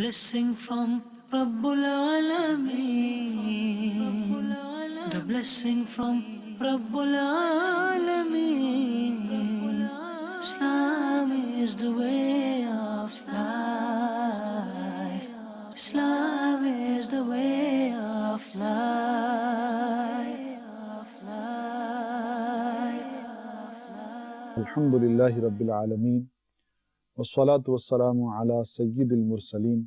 blessing from Rabbul Alameen. The blessing from Rabbul Alameen. Islam is the way of life. Islam is the way of life. Alhamdulillahi Rabbil Alameen. Wassalatu wassalamu ala Sayyidil Mursaleen.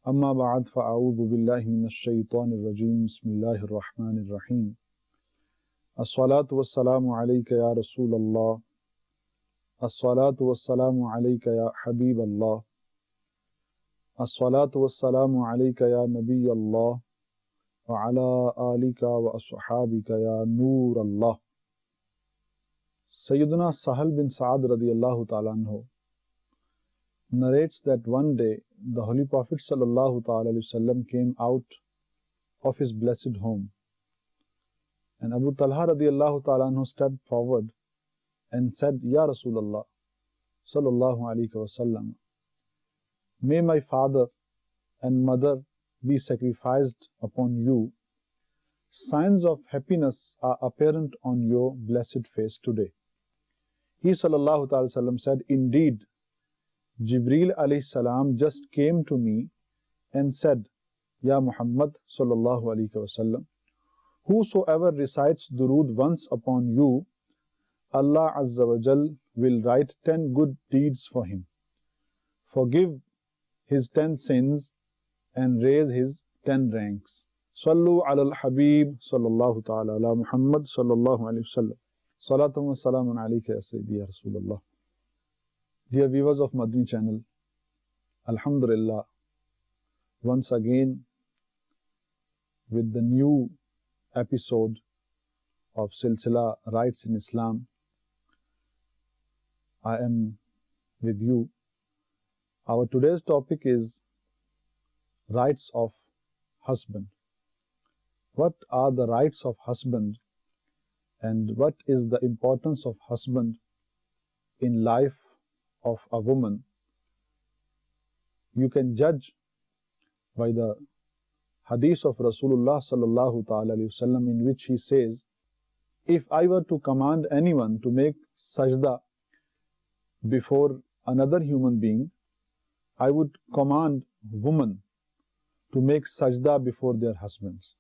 Amma ba'd fa'a'udhu billahi minash shaytanir rajim. Bismillahir Rahmanir Rahim. As-salatu wassalamu alayka ya Rasulallah. As-salatu wassalamu alayka ya Habiballah. As-salatu wassalamu alayka ya Nabiyallah. Wa ala alika wa ashabika ya Noorallah. Sayyiduna Sahal bin Sa'ad radiyallahu ta'ala anhu narrates that one day the Holy Prophet sallallahu ta'ala wasallam came out of his blessed home, and Abu Talha radiyallahu ta'ala anhu stepped forward and said, Ya Rasulullah sallallahu alayhi wasallam, may my father and mother be sacrificed upon you. Signs of happiness are apparent on your blessed face today. He sallallahu ta'ala wasallam said, indeed, Jibreel alayhi salam just came to me and said, Ya Muhammad sallallahu alayhi wasallam, whosoever recites durood once upon you, Allah Azza wa Jal will write 10 good deeds for him, forgive his 10 sins, and raise his 10 ranks. Sallu ala al-Habib sallallahu ta'ala ala Muhammad sallallahu alayhi wasallam. Salatu wa salamun alayka ya Sayyidi ya Rasulullah. Dear viewers of Madani Channel, Alhamdulillah, once again with the new episode of Silsila Rights in Islam, I am with you. Our today's topic is rights of husband. What are the rights of husband, and what is the importance of husband in life of a woman? You can judge by the hadith of Rasulullah sallallahu ta'ala alayhi wasallam, in which he says, if I were to command anyone to make sajda before another human being, I would command women to make sajda before their husbands.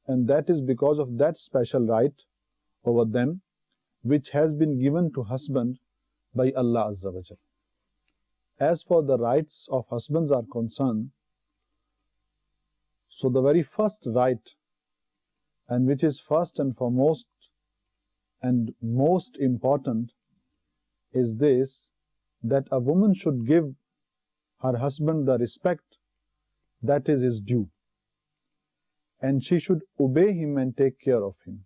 And that is because of that special right over them which has been given to husband by Allah Azza wa Jal. As for the rights of husbands are concerned, so the very first right, and which is first and foremost and most important, is this, that a woman should give her husband the respect that is his due, and she should obey him and take care of him.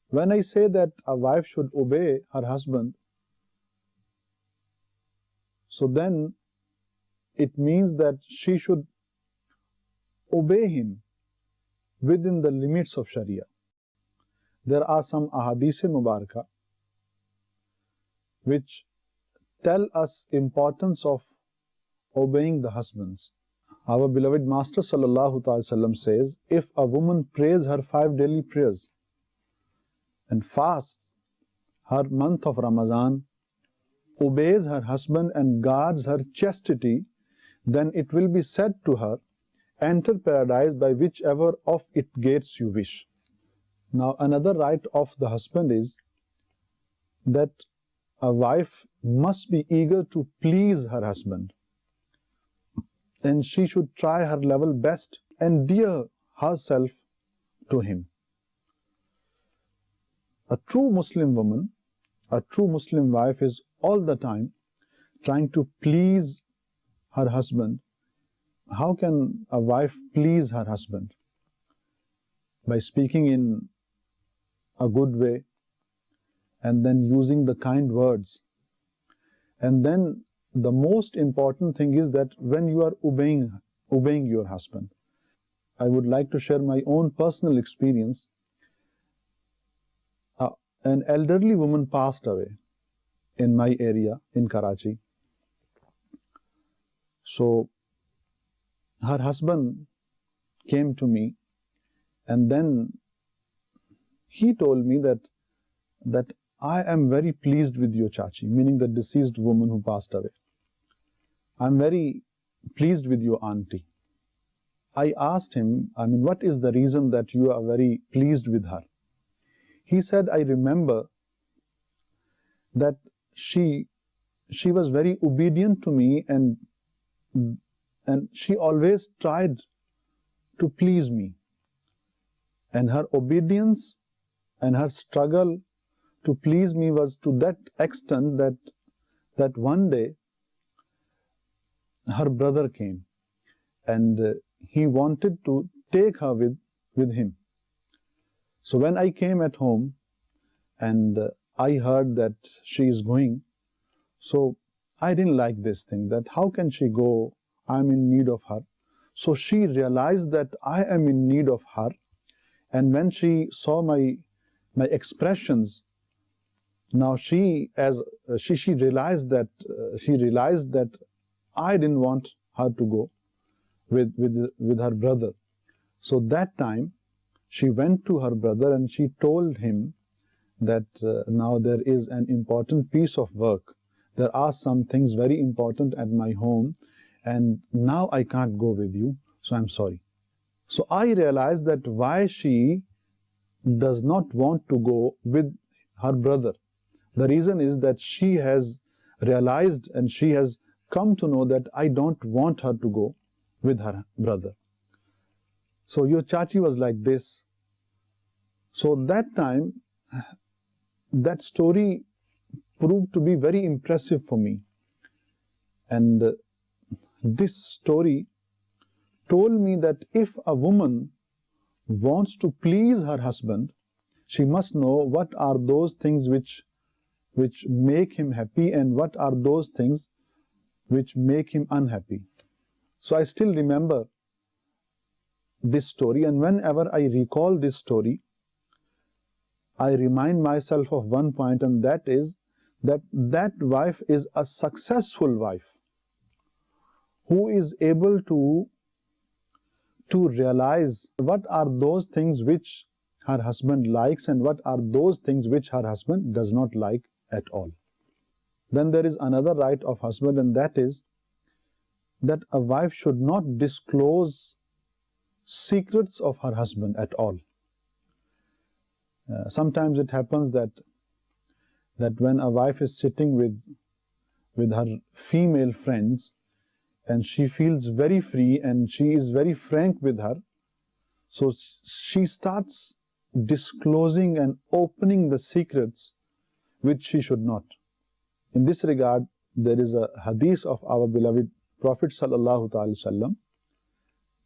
When I say that a wife should obey her husband, so then it means that she should obey him within the limits of Sharia. There are some ahadith mubarakah which tell us importance of obeying the husbands. Our beloved Master sallallahu ta'ala sallam says, if a woman prays her 5 daily prayers and fasts her month of Ramadan, obeys her husband and guards her chastity, then it will be said to her, enter paradise by whichever of its gates you wish. Now another right of the husband is that a wife must be eager to please her husband, and she should try her level best and endear herself to him. A true Muslim woman, a true Muslim wife is all the time trying to please her husband. How can a wife please her husband? By speaking in a good way, and then using the kind words. And then the most important thing is that when you are obeying your husband. I would like to share my own personal experience. An elderly woman passed away in my area in Karachi. So her husband came to me, and then he told me that I am very pleased with your Chachi, meaning the deceased woman who passed away. I'm very pleased with your auntie. I asked him, what is the reason that you are very pleased with her? He said, I remember that she was very obedient to me, and she always tried to please me. And her obedience and her struggle to please me was to that extent that one day her brother came, and he wanted to take her with him. So when I came at home and I heard that she is going, so I didn't like this thing, that how can she go? I'm in need of her. So she realized that I am in need of her, and when she saw my expressions, now she realized that I didn't want her to go with her brother. So that time she went to her brother and she told him that now there is an important piece of work. There are some things very important at my home, and now I can't go with you, so I'm sorry. So I realized that why she does not want to go with her brother. The reason is that she has realized and she has come to know that I don't want her to go with her brother. So your Chachi was like this. So that time, that story proved to be very impressive for me. And this story told me that if a woman wants to please her husband, she must know what are those things which make him happy and what are those things which make him unhappy. So I still remember this story, and whenever I recall this story, I remind myself of one point, and that is that wife is a successful wife who is able to realize what are those things which her husband likes and what are those things which her husband does not like at all. Then there is another right of husband, and that is that a wife should not disclose secrets of her husband at all. Sometimes it happens that when a wife is sitting with her female friends and she feels very free and she is very frank with her, so she starts disclosing and opening the secrets which she should not. In this regard, there is a hadith of our beloved Prophet sallallahu alaihi wasallam,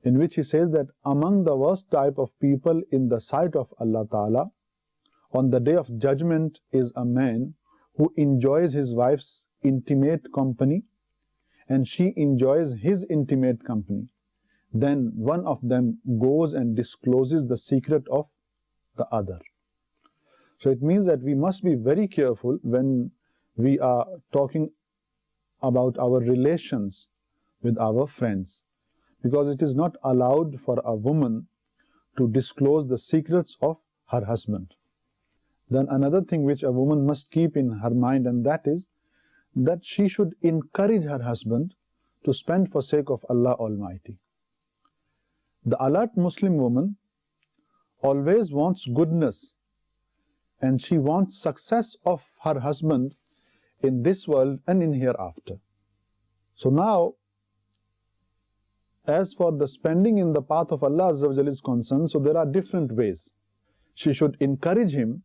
in which he says that among the worst type of people in the sight of Allah Ta'ala on the day of judgment is a man who enjoys his wife's intimate company and she enjoys his intimate company. Then one of them goes and discloses the secret of the other. So it means that we must be very careful when we are talking about our relations with our friends, because it is not allowed for a woman to disclose the secrets of her husband. Then another thing which a woman must keep in her mind, and that is that she should encourage her husband to spend for sake of Allah Almighty. The alert Muslim woman always wants goodness, and she wants success of her husband in this world and in hereafter. So now, as for the spending in the path of Allah Azza wa Jalla is concerned, so there are different ways. She should encourage him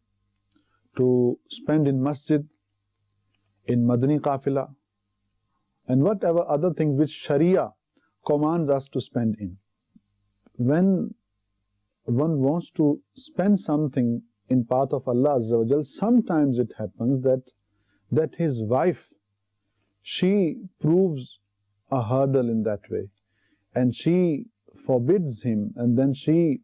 to spend in masjid, in Madani Qafila, and whatever other things which Sharia commands us to spend in. When one wants to spend something in path of Allah Azza wa Jalla, sometimes it happens that his wife, she proves a hurdle in that way, and she forbids him, and then she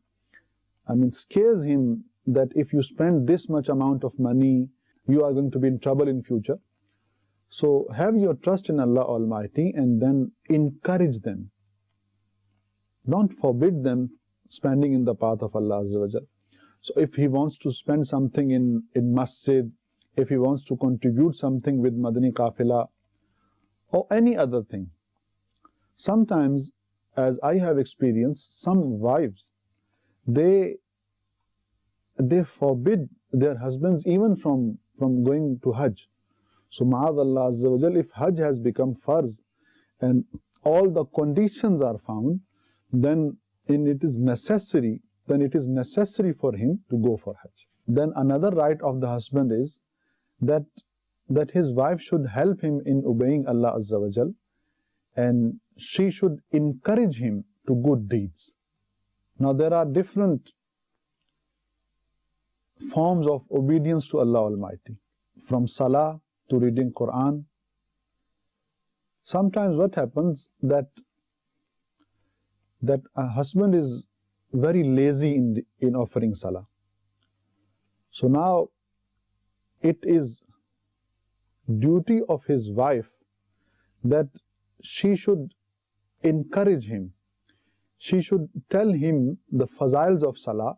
scares him that if you spend this much amount of money, you are going to be in trouble in future. So have your trust in Allah Almighty and then encourage them. don't forbid them spending in the path of Allah Azza wa Jal. So if he wants to spend something in masjid, if he wants to contribute something with Madani Qafila, or any other thing. Sometimes, as I have experienced, some wives, they forbid their husbands even from going to Hajj. So ma'adallah Azza wa Jal, if Hajj has become farz and all the conditions are found, then it is necessary for him to go for Hajj. Then another right of the husband is that his wife should help him in obeying Allah Azza wa Jal, and she should encourage him to good deeds. Now there are different forms of obedience to Allah Almighty, from salah to reading Quran. Sometimes what happens that a husband is very lazy in offering salah. So now it is duty of his wife that she should encourage him. She should tell him the fazails of salah,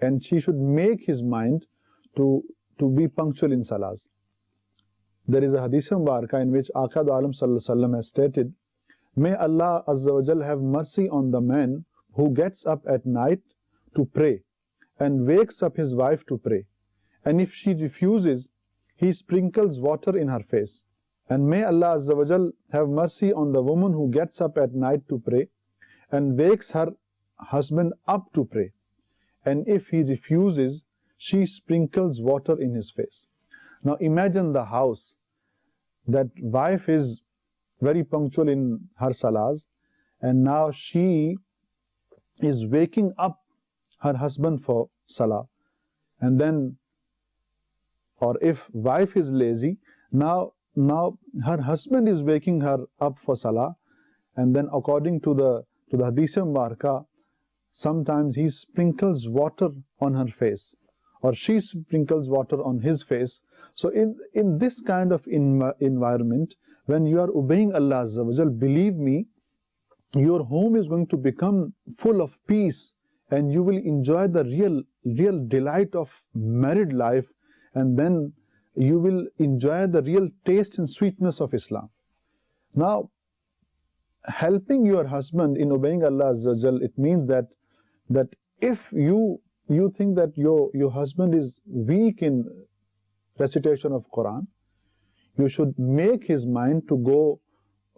and she should make his mind to be punctual in salahs. There is a hadith mubarakah in which Aqad Alam Sallallahu Alaihi Wasallam has stated, "May Allah Azza wa Jal have mercy on the man who gets up at night to pray and wakes up his wife to pray. And if she refuses, he sprinkles water in her face. And may Allah Azza wa Jal have mercy on the woman who gets up at night to pray and wakes her husband up to pray. And if he refuses, she sprinkles water in his face." Now imagine the house. That wife is very punctual in her salahs, and now she is waking up her husband for salah. And then, or if wife is lazy, now her husband is waking her up for salah, and then according to the hadith mubarakah, sometimes he sprinkles water on her face, or she sprinkles water on his face. So in this kind of environment, when you are obeying Allah Azza wa Jal, believe me, your home is going to become full of peace, and you will enjoy the real delight of married life, and then you will enjoy the real taste and sweetness of Islam. Now, helping your husband in obeying Allah Azza wa Jal, it means that if you think that your husband is weak in recitation of Quran, you should make his mind to go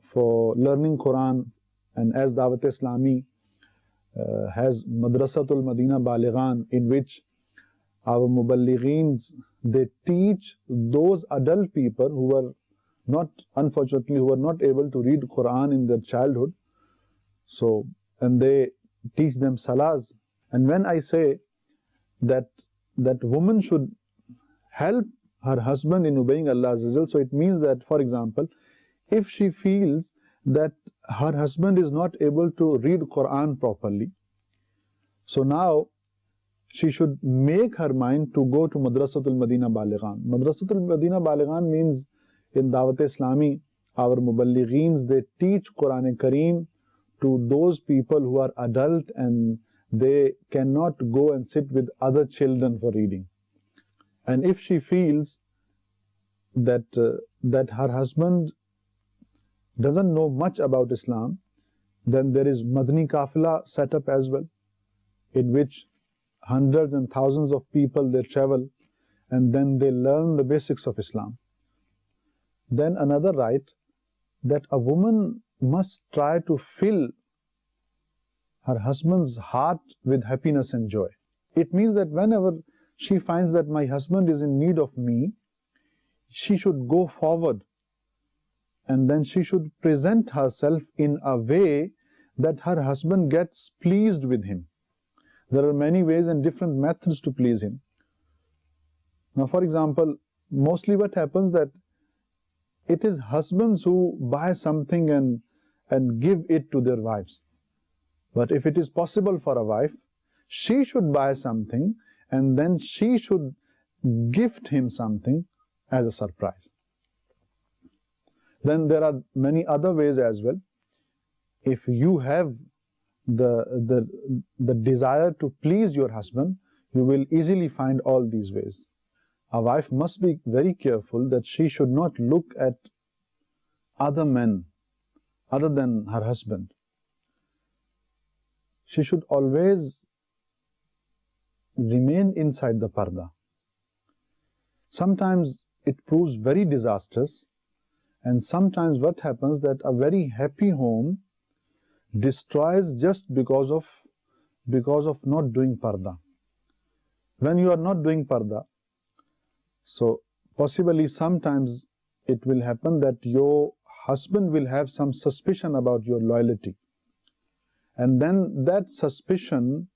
for learning Quran. And as Dawat Islami has Madrasatul Madina Balighan, in which our Muballigheens, they teach those adult people who are not, unfortunately, who are not able to read Quran in their childhood. So, and they teach them salahs. And when I say that woman should help her husband in obeying Allah Azza wa Jal, so it means that, for example, if she feels that her husband is not able to read Quran properly, so now she should make her mind to go to Madrasatul Madina Balighan. Madrasatul Madina Balighan means, in Dawat Islami, our Muballigheens, they teach Quran Kareem to those people who are adult and they cannot go and sit with other children for reading. And if she feels that her husband doesn't know much about Islam, then there is Madani Qafila set up as well, in which hundreds and thousands of people, they travel and then they learn the basics of Islam. Then another right, that a woman must try to fill her husband's heart with happiness and joy. It means that whenever she finds that my husband is in need of me, she should go forward, and then she should present herself in a way that her husband gets pleased with him. There are many ways and different methods to please him. Now, for example, mostly what happens that it is husbands who buy something and give it to their wives. But if it is possible for a wife, she should buy something and then she should gift him something as a surprise. Then there are many other ways as well. If you have the desire to please your husband, you will easily find all these ways. A wife must be very careful that she should not look at other men other than her husband. She should always remain inside the parda. Sometimes it proves very disastrous, and sometimes what happens that a very happy home destroys just because of not doing parda. When you are not doing parda, so possibly sometimes it will happen that your husband will have some suspicion about your loyalty, and then that suspicion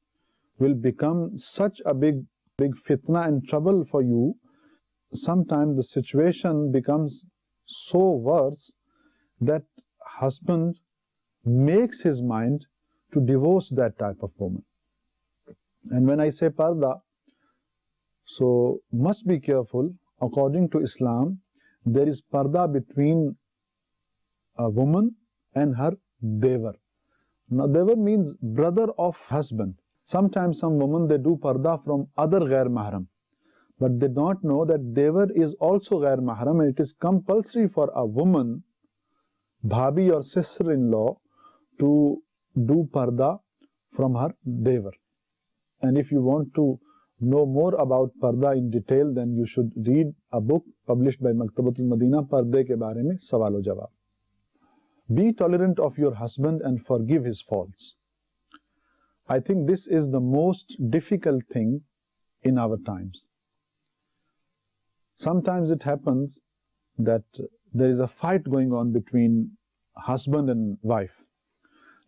will become such a big fitna and trouble for you. Sometimes the situation becomes so worse that husband makes his mind to divorce that type of woman. And when I say parda, so must be careful. According to Islam, there is parda between a woman and her devar. Now devar means brother of husband. Sometimes some women, they do parda from other ghair mahram, but they don't know that devar is also ghair mahram, and it is compulsory for a woman, bhabi or sister-in-law, to do parda from her devar. And if you want to know more about parda in detail, then you should read a book published by Maktabatul Madina, Parde ke baare mein sawal o jawab. Be tolerant of your husband and forgive his faults. I think this is the most difficult thing in our times. Sometimes it happens that there is a fight going on between husband and wife.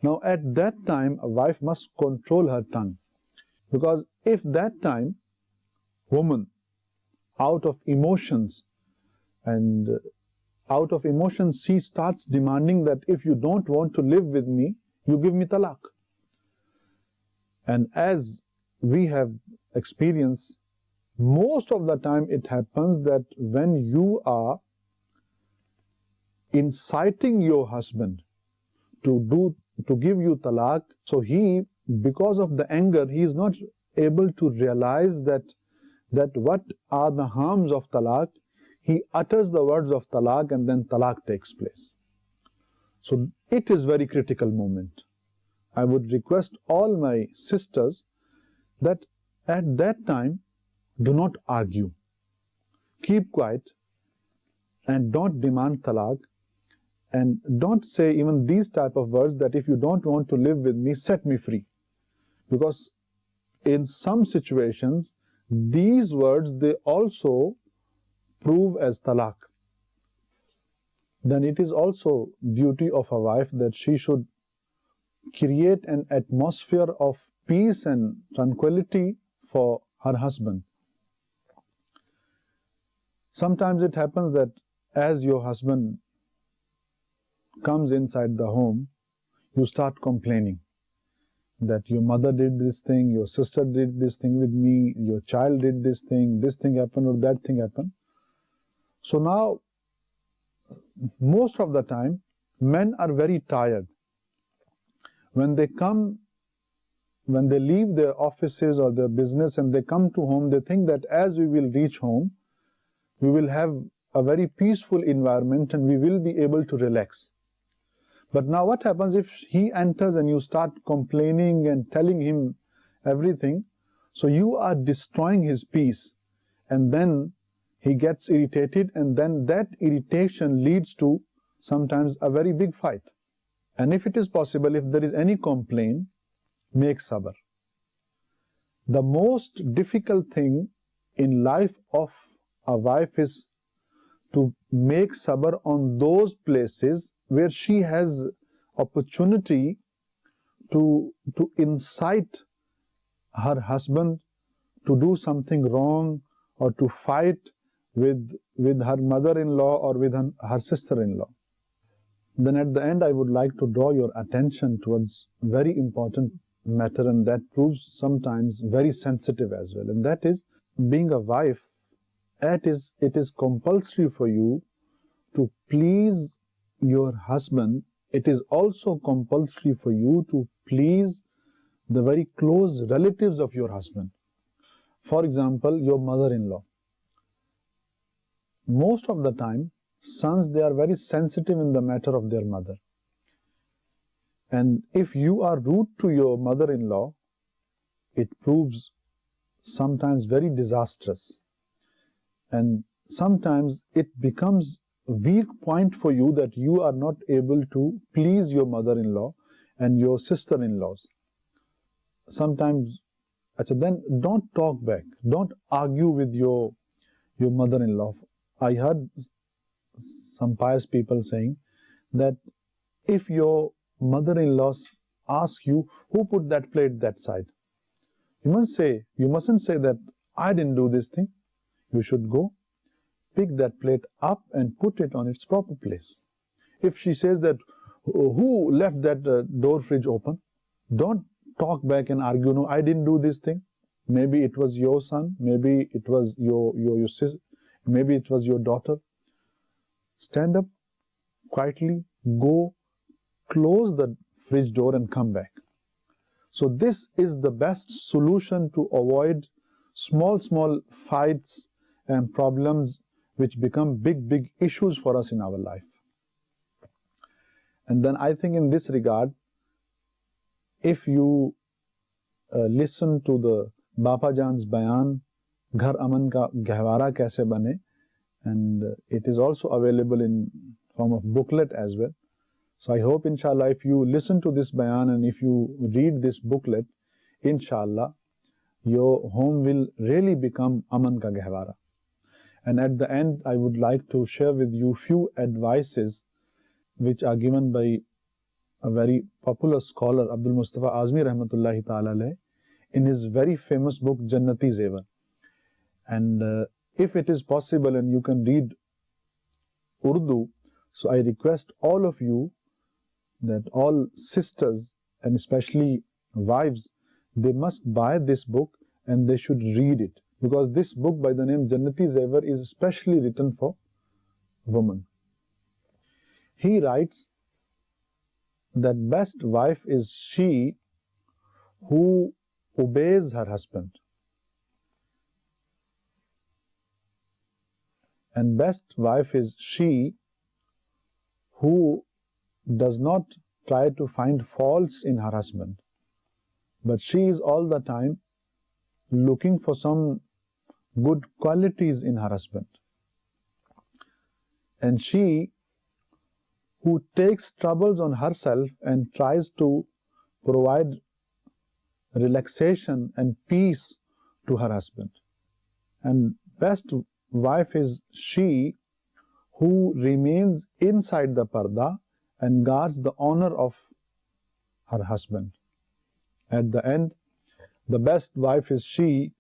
Now at that time, a wife must control her tongue, because if that time woman, out of emotions, she starts demanding that if you don't want to live with me, you give me talaq. And as we have experienced, most of the time it happens that when you are inciting your husband to give you talaq, so he, because of the anger, he is not able to realize that what are the harms of talaq. He utters the words of talaq, and then talaq takes place. So it is very critical moment. I would request all my sisters that at that time, do not argue. Keep quiet and don't demand talaq, and don't say even these type of words that if you don't want to live with me, set me free. Because in some situations, these words, they also prove as talaq. Then it is also duty of a wife that she should create an atmosphere of peace and tranquility for her husband. Sometimes it happens that as your husband comes inside the home, you start complaining that your mother did this thing, your sister did this thing with me, your child did this thing happened or that thing happened. So now, most of the time, men are very tired. When they leave their offices or their business and they come to home, they think that as we will reach home, we will have a very peaceful environment and we will be able to relax. But now what happens if he enters and you start complaining and telling him everything? So you are destroying his peace, and then he gets irritated, and then that irritation leads to sometimes a very big fight. And if it is possible, if there is any complaint, make sabr. The most difficult thing in life of a wife is to make sabr on those places where she has opportunity to incite her husband to do something wrong or to fight with her mother-in-law or with her sister-in-law. Then at the end, I would like to draw your attention towards very important matter, and that proves sometimes very sensitive as well. And that is, being a wife, it is compulsory for you to please your husband. It is also compulsory for you to please the very close relatives of your husband. For example, your mother-in-law. Most of the time, sons, they are very sensitive in the matter of their mother. And if you are rude to your mother-in-law, it proves sometimes very disastrous. And sometimes it becomes a weak point for you that you are not able to please your mother-in-law and your sister-in-laws. Sometimes, then don't talk back. Don't argue with your mother-in-law. I heard some pious people saying that if your mother-in-law asks you, who put that plate that side? You mustn't say that I didn't do this thing. You should go, pick that plate up and put it on its proper place. If she says that, who left that door fridge open? Don't talk back and argue, no, I didn't do this thing. Maybe it was your son, maybe it was your sister, maybe it was your daughter. Stand up quietly, go, close the fridge door and come back. So this is the best solution to avoid small fights and problems which become big issues for us in our life. And then I think in this regard, if you listen to the Bapa Jan's bayan, Ghar Aman Ka Gehwara Kaise Bane, and it is also available in form of booklet as well. So I hope, inshallah, if you listen to this bayan and if you read this booklet, inshallah, your home will really become Aman Ka Gehwara. And at the end, I would like to share with you few advices which are given by a very popular scholar, Abdul Mustafa Azmi Rahmatullahi Ta'ala alayh, in his very famous book, Jannati Zevar. And if it is possible and you can read Urdu, so I request all of you that all sisters and especially wives, they must buy this book and they should read it, because this book by the name Jannati Zevar is especially written for women. He writes that best wife is she who obeys her husband, and best wife is she who does not try to find faults in her husband, but she is all the time looking for some good qualities in her husband. And she who takes troubles on herself and tries to provide relaxation and peace to her husband. And best wife is she who remains inside the parda and guards the honor of her husband. At the end, the best wife is she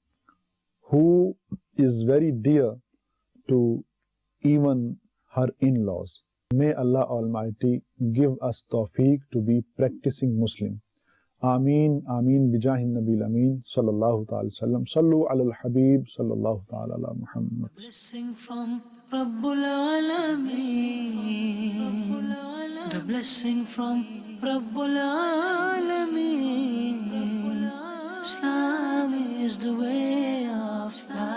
who is very dear to even her in-laws. May Allah Almighty give us tawfiq to be practicing Muslim. Ameen, Ameen, bijahin Nabil Ameen, sallallahu ta'ala sallam, sallu ala al-Habib, sallallahu ta'ala ala Muhammad. Blessing from Rabbul Alameen. The blessing from Rabbul Alameen. Islam is the way of life.